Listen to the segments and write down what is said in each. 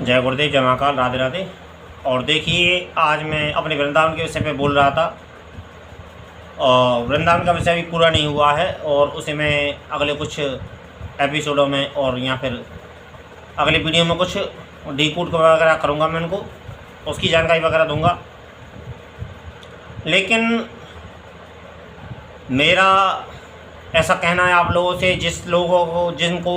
जय गुरुदेव, जय महाकाल, राधे राधे। और देखिए, आज मैं अपने वृंदावन के विषय पे बोल रहा था और वृंदावन का विषय भी पूरा नहीं हुआ है और उसे मैं अगले कुछ एपिसोडों में और या फिर अगले वीडियो में कुछ डीकोड वगैरह करूँगा, मैं उनको उसकी जानकारी वगैरह दूँगा। लेकिन मेरा ऐसा कहना है आप लोगों से, जिस लोगों को जिनको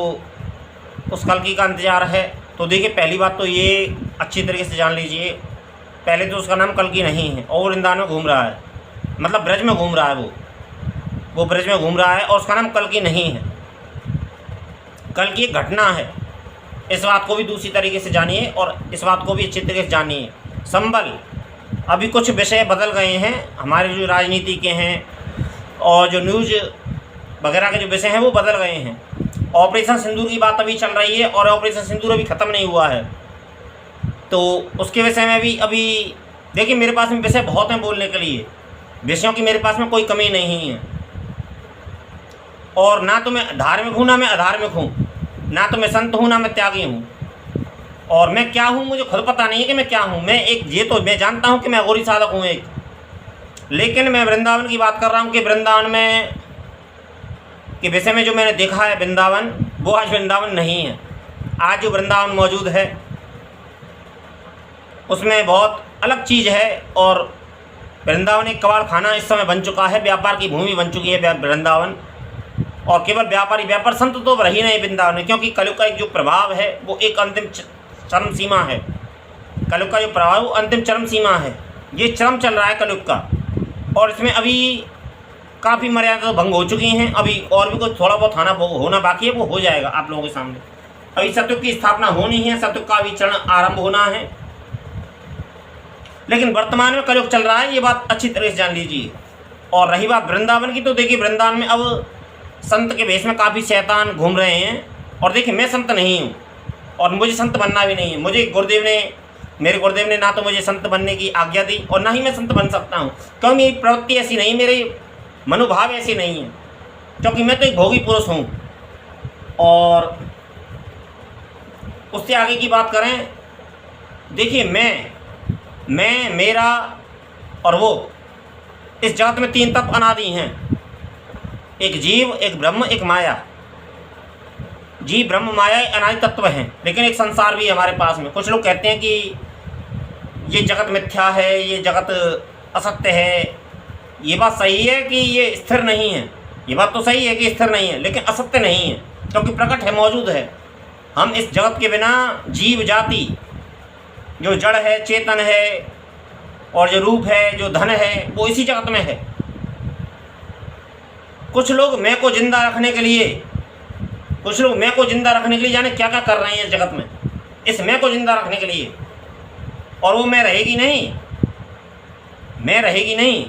उस कल्कि का इंतज़ार है, तो देखिए पहली बात तो ये अच्छी तरीके से जान लीजिए, पहले तो उसका नाम कल्कि नहीं है और वृंदावन में घूम रहा है, मतलब ब्रज में घूम रहा है, वो ब्रज में घूम रहा है और उसका नाम कल्कि नहीं है। कल्कि एक घटना है, इस बात को भी दूसरी तरीके से जानिए और इस बात को भी अच्छी तरीके से जानिए। संबल अभी कुछ विषय बदल गए हैं, हमारे जो राजनीति के हैं और जो न्यूज़ वगैरह के जो विषय हैं वो बदल गए हैं। ऑपरेशन सिंदूर की बात अभी चल रही है और ऑपरेशन सिंदूर अभी ख़त्म नहीं हुआ है, तो उसके विषय में भी अभी देखिए, मेरे पास में विषय बहुत हैं बोलने के लिए, विषयों की मेरे पास में कोई कमी नहीं है। और ना तो मैं धार्मिक हूँ ना मैं अधार्मिक हूँ, ना तो मैं संत हूँ ना मैं त्यागी हूँ। और मैं क्या हूँ मुझे खुद पता नहीं है कि मैं क्या हूँ। मैं एक ये तो मैं जानता हूँ कि मैं अघोरी साधक हूँ एक, लेकिन मैं वृंदावन की बात कर रहा हूँ कि वृंदावन में के विषय में जो मैंने देखा है, वृंदावन वो आज वृंदावन नहीं है। आज जो वृंदावन मौजूद है उसमें बहुत अलग चीज़ है और वृंदावन एक कबाड़ खाना इस समय बन चुका है, व्यापार की भूमि बन चुकी है वृंदावन। और केवल व्यापार संत तो रह ही नहीं वृंदावन में, क्योंकि कलयुग का एक जो प्रभाव है वो एक अंतिम चरम सीमा है। कलयुग का जो प्रभाव वो अंतिम चरम सीमा है, ये चरम चल रहा है कलयुग का। और इसमें अभी काफ़ी मर्यादा तो भंग हो चुकी हैं, अभी और भी कुछ थोड़ा बहुत होना बाकी है, वो हो जाएगा आप लोगों के सामने। अभी सतयुग की स्थापना होनी है, सतयुग का अभी चरण आरंभ होना है, लेकिन वर्तमान में कलयुग चल रहा है, ये बात अच्छी तरह से जान लीजिए। और रही बात वृंदावन की, तो देखिए वृंदावन में अब संत के भेष में काफ़ी शैतान घूम रहे हैं। और देखिए मैं संत नहीं हूँ और मुझे संत बनना भी नहीं है। मेरे गुरुदेव ने ना तो मुझे संत बनने की आज्ञा दी और ना ही मैं संत बन सकता हूँ, क्योंकि मेरी प्रवृत्ति ऐसी नहीं, मेरे मनोभाव ऐसे नहीं है, क्योंकि मैं तो एक भोगी पुरुष हूँ। और उससे आगे की बात करें, देखिए मैं मेरा और वो, इस जगत में तीन तत्व अनादि हैं, एक जीव, एक ब्रह्म, एक माया। जीव ब्रह्म माया अनादि तत्व हैं, लेकिन एक संसार भी है हमारे पास में। कुछ लोग कहते हैं कि ये जगत मिथ्या है, ये जगत असत्य है। ये बात सही है कि ये स्थिर नहीं है, ये बात तो सही है कि स्थिर नहीं है, लेकिन असत्य नहीं है, क्योंकि प्रकट है, मौजूद है। हम इस जगत के बिना जीव जाति, जो जड़ है, चेतन है और जो रूप है, जो धन है, वो इसी जगत में है। कुछ लोग मैं को जिंदा रखने के लिए जाने क्या क्या कर रहे हैं इस जगत में, इस मैं को जिंदा रखने के लिए। और वो मैं रहेगी नहीं।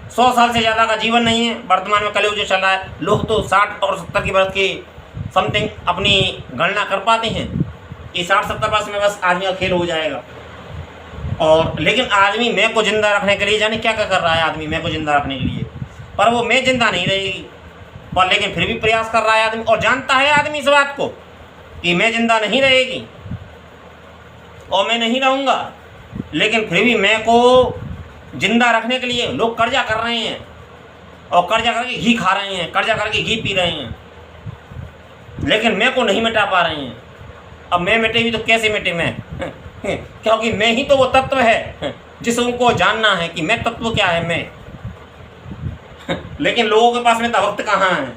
100 साल से ज़्यादा का जीवन नहीं है वर्तमान में कलयुग जो चल रहा है। लोग तो 60 और 70 की वर्ष के समथिंग अपनी गणना कर पाते हैं कि 60-70 वर्ष में बस आदमी का खेल हो जाएगा। और लेकिन आदमी मैं को जिंदा रखने के लिए जाने क्या क्या कर रहा है आदमी, मैं को जिंदा रखने के लिए। पर वो मैं जिंदा नहीं रहेगी, पर लेकिन फिर भी प्रयास कर रहा है आदमी, और जानता है आदमी इस बात को कि मैं जिंदा नहीं रहेगी और मैं नहीं रहूँगा, लेकिन फिर भी मैं को जिंदा रखने के लिए लोग कर्जा कर रहे हैं और कर्जा करके घी खा रहे हैं, कर्जा करके घी पी रहे हैं, लेकिन मैं को नहीं मिटा पा रहे हैं। अब मैं मिटेगी तो कैसे मिटे मैं क्योंकि मैं ही तो वो तत्व है जिसको जानना है कि मैं तत्व क्या है, मैं लेकिन लोगों के पास में तो वक्त कहाँ है,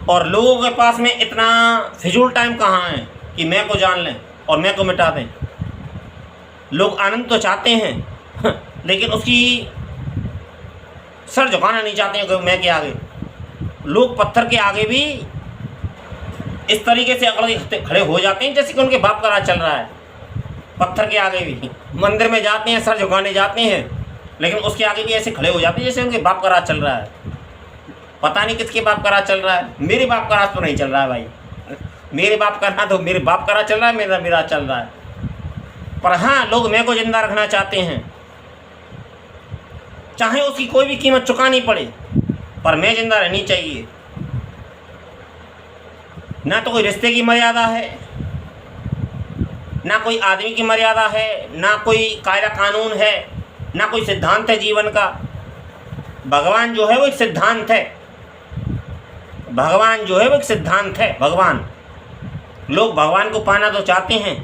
और लोगों के पास में इतना फिजूल टाइम कहाँ है कि मैं को जान लें और मैं को मिटा दें। लोग आनंद तो चाहते हैं लेकिन उसकी सर झुकाना नहीं चाहते हैं कि मैं के आगे। लोग पत्थर के आगे भी इस तरीके से अकड़ के खड़े हो जाते हैं जैसे कि उनके बाप का राज चल रहा है। पत्थर के आगे भी मंदिर में जाते हैं, सर झुकाने जाते हैं, लेकिन उसके आगे भी ऐसे खड़े हो जाते हैं जैसे उनके बाप का राज चल रहा है। पता नहीं किसके बाप का राज चल रहा है, मेरे बाप का राज तो नहीं चल रहा है भाई। मेरे बाप का राज तो मेरे बाप का राज चल रहा है, मेरा राज चल रहा है। पर हाँ, लोग मैं को जिंदा रखना चाहते हैं, चाहे उसकी कोई भी कीमत चुकानी पड़े, पर मैं जिंदा रहनी चाहिए। ना तो कोई रिश्ते की मर्यादा है, ना कोई आदमी की मर्यादा है, ना कोई कायदा कानून है, ना कोई सिद्धांत है जीवन का। भगवान जो है वो एक सिद्धांत है। भगवान जो है वो एक सिद्धांत है। भगवान, लोग भगवान को पाना तो चाहते हैं,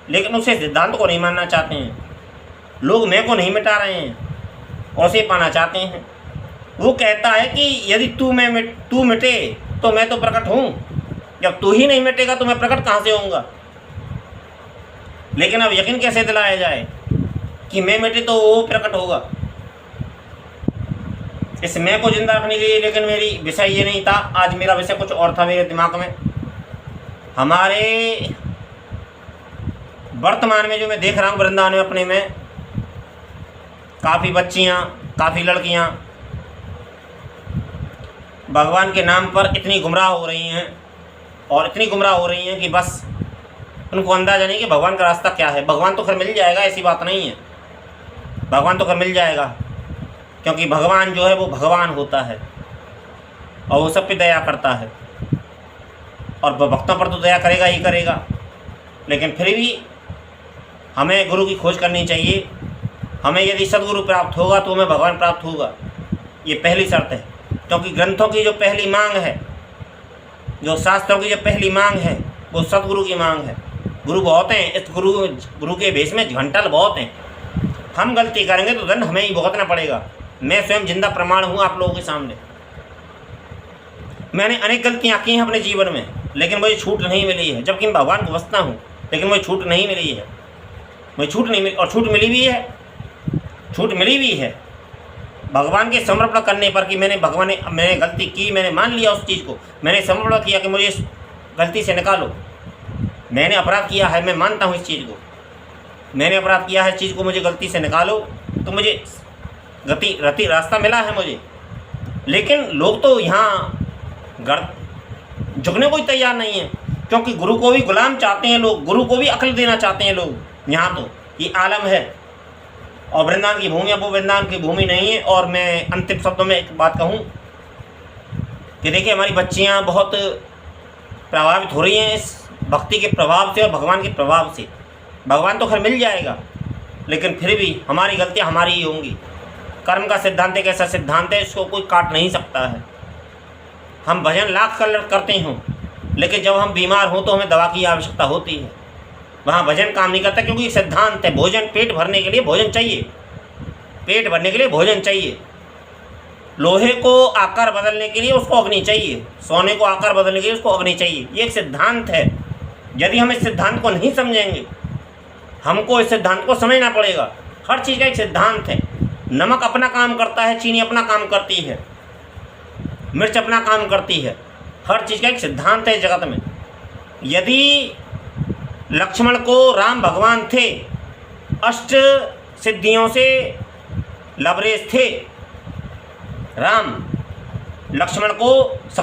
लेकिन उसे सिद्धांत को नहीं मानना चाहते हैं। लोग मैं को नहीं मिटा रहे हैं, उसे पाना चाहते हैं। वो कहता है कि यदि तू मिटे तो मैं तो प्रकट हूँ, जब तू ही नहीं मिटेगा तो मैं प्रकट कहाँ से होऊंगा। लेकिन अब यकीन कैसे दिलाया जाए कि मैं मिटे तो वो प्रकट होगा। इस मैं को जिंदा रखने के लिए, लेकिन मेरी विषय ये नहीं था। आज मेरा विषय कुछ और था मेरे दिमाग में। हमारे वर्तमान में जो मैं देख रहा हूँ वृंदावन में अपने में, काफ़ी बच्चियाँ, काफ़ी लड़कियाँ भगवान के नाम पर इतनी गुमराह हो रही हैं, और इतनी गुमराह हो रही हैं कि बस उनको अंदाज़ा नहीं कि भगवान का रास्ता क्या है। भगवान तो खैर मिल जाएगा, ऐसी बात नहीं है। भगवान तो खैर मिल जाएगा, क्योंकि भगवान जो है वो भगवान होता है और वो सब पे दया करता है, और भक्तों पर तो दया करेगा ही करेगा। लेकिन फिर भी हमें गुरु की खोज करनी चाहिए। हमें यदि सदगुरु प्राप्त होगा तो हमें भगवान प्राप्त होगा, ये पहली शर्त है। क्योंकि ग्रंथों की जो पहली मांग है, जो शास्त्रों की जो पहली मांग है, वो सदगुरु की मांग है। गुरु बहुत हैं, इस गुरु के भेष में घंटल बहुत हैं। हम गलती करेंगे तो दंड हमें ही भुगतना पड़ेगा। मैं स्वयं जिंदा प्रमाण हूँ आप लोगों के सामने। मैंने अनेक गलतियाँ की हैं अपने जीवन में, लेकिन मुझे छूट नहीं मिली है। जबकि मैं भगवान को बसता हूँ, लेकिन मुझे छूट नहीं मिली है। मुझे छूट नहीं मिली, और छूट मिली भी है। छूट मिली भी है भगवान के समर्पण करने पर कि मैंने गलती की, मैंने मान लिया उस चीज़ को, मैंने समर्पण किया कि मुझे इस गलती से निकालो। मैंने अपराध किया है, मैं मानता हूँ इस चीज़ को, मैंने अपराध किया है, इस चीज़ को मुझे गलती से निकालो, तो मुझे रति रास्ता मिला है मुझे। लेकिन लोग तो यहाँ झुकने को ही तैयार नहीं है, क्योंकि गुरु को भी गुलाम चाहते हैं लोग, गुरु को भी अक्ल देना चाहते हैं लोग। यहाँ तो ये आलम है, और वृंदावन की भूमि, अब वो वृंदावन की भूमि नहीं है। और मैं अंतिम शब्दों में एक बात कहूँ कि देखिए, हमारी बच्चियाँ बहुत प्रभावित हो रही हैं इस भक्ति के प्रभाव से और भगवान के प्रभाव से। भगवान तो खैर मिल जाएगा, लेकिन फिर भी हमारी गलतियाँ हमारी ही होंगी। कर्म का सिद्धांत एक ऐसा सिद्धांत है, इसको कोई काट नहीं सकता है। हम भजन लाख करते हों, लेकिन जब हम बीमार हों तो हमें दवा की आवश्यकता होती है। वहाँ भजन काम नहीं करता, क्योंकि सिद्धांत है भोजन, पेट भरने के लिए भोजन चाहिए, पेट भरने के लिए भोजन चाहिए। लोहे को आकार बदलने के लिए उसको अग्नि चाहिए, सोने को आकार बदलने के लिए उसको अग्नि चाहिए। ये एक सिद्धांत है। यदि हम इस सिद्धांत को नहीं समझेंगे, हमको इस सिद्धांत को समझना पड़ेगा। हर चीज़ का एक सिद्धांत है। नमक अपना काम करता है, चीनी अपना काम करती है, मिर्च अपना काम करती है। हर चीज़ का एक सिद्धांत है जगत में। यदि लक्ष्मण को राम भगवान थे, अष्ट सिद्धियों से लबरेज थे, राम लक्ष्मण को